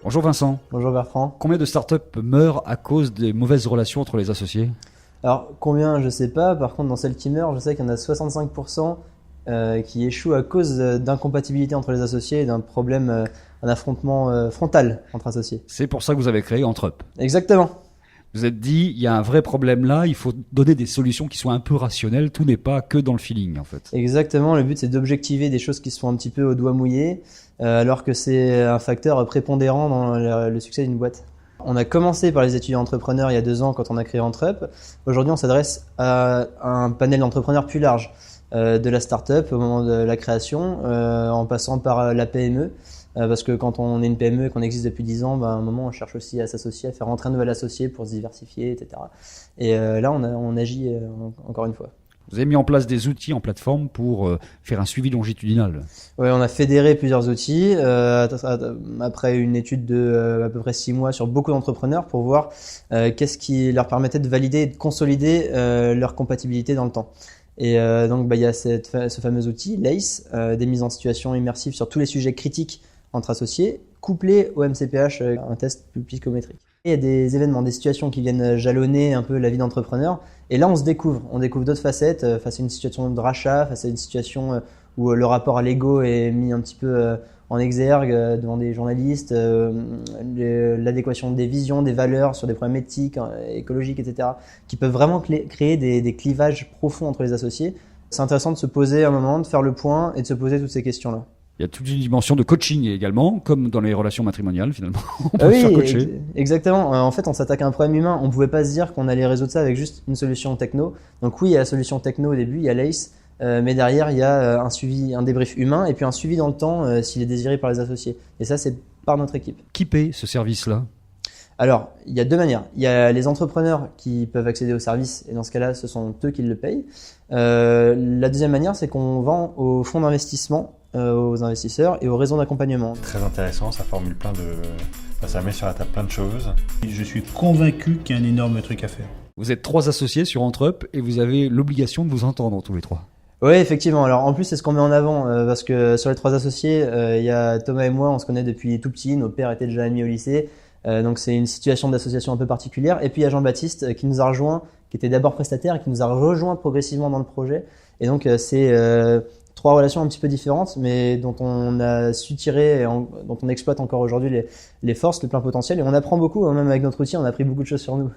Bonjour Vincent. Bonjour Bertrand. Combien de startups meurent à cause des mauvaises relations entre les associés? Alors combien je sais pas, par contre dans celles qui meurent, je sais qu'il y en a 65% qui échouent à cause d'incompatibilité entre les associés et d'un problème, un affrontement frontal entre associés. C'est pour ça que vous avez créé Entrep. Exactement. Vous êtes dit, il y a un vrai problème là, il faut donner des solutions qui soient un peu rationnelles, tout n'est pas que dans le feeling en fait. Exactement, le but c'est d'objectiver des choses qui se font un petit peu au doigt mouillé, alors que c'est un facteur prépondérant dans le succès d'une boîte. On a commencé par les étudiants entrepreneurs il y a 2 ans quand on a créé Entrep. Aujourd'hui on s'adresse à un panel d'entrepreneurs plus large, de la start-up au moment de la création, en passant par la PME. Parce que quand on est une PME et qu'on existe depuis 10 ans, à un moment on cherche aussi à s'associer, à faire rentrer un nouvel associé pour se diversifier, etc. Et là on agit encore une fois. Vous avez mis en place des outils en plateforme pour faire un suivi longitudinal. Oui, on a fédéré plusieurs outils après une étude de à peu près 6 mois sur beaucoup d'entrepreneurs pour voir qu'est-ce qui leur permettait de valider et de consolider leur compatibilité dans le temps. Et donc il y a ce fameux outil, LACE, des mises en situation immersives sur tous les sujets critiques entre associés, couplé au MCPH, un test psychométrique. Et il y a des événements, des situations qui viennent jalonner un peu la vie d'entrepreneur. Et là, on découvre d'autres facettes face à une situation de rachat, face à une situation où le rapport à l'ego est mis un petit peu en exergue devant des journalistes, l'adéquation des visions, des valeurs sur des problèmes éthiques, écologiques, etc., qui peuvent vraiment créer des clivages profonds entre les associés. C'est intéressant de se poser un moment, de faire le point et de se poser toutes ces questions-là. Il y a toute une dimension de coaching également, comme dans les relations matrimoniales finalement. On peut Oui, se faire coacher. Exactement. En fait, on s'attaque à un problème humain. On ne pouvait pas se dire qu'on allait résoudre ça avec juste une solution techno. Donc oui, il y a la solution techno au début, il y a l'ACE, mais derrière, il y a un suivi, un débrief humain et puis un suivi dans le temps s'il est désiré par les associés. Et ça, c'est par notre équipe. Qui paie ce service-là? Alors, il y a 2 manières. Il y a les entrepreneurs qui peuvent accéder au service et dans ce cas-là, ce sont eux qui le payent. La deuxième manière, c'est qu'on vend aux fonds d'investissement, aux investisseurs et aux réseaux d'accompagnement. Très intéressant, ça formule ça met sur la table plein de choses. Je suis convaincu qu'il y a un énorme truc à faire. Vous êtes 3 associés sur Entrep et vous avez l'obligation de vous entendre tous les 3. Oui, effectivement. Alors en plus, c'est ce qu'on met en avant parce que sur les 3 associés, il y a Thomas et moi, on se connaît depuis tout petit. Nos pères étaient déjà amis au lycée. Donc c'est une situation d'association un peu particulière. Et puis il y a Jean-Baptiste qui nous a rejoint, qui était d'abord prestataire et qui nous a rejoint progressivement dans le projet. Et donc c'est 3 relations un petit peu différentes, mais dont on a su tirer, dont on exploite encore aujourd'hui les forces, le plein potentiel. Et on apprend beaucoup, même avec notre outil, on a appris beaucoup de choses sur nous.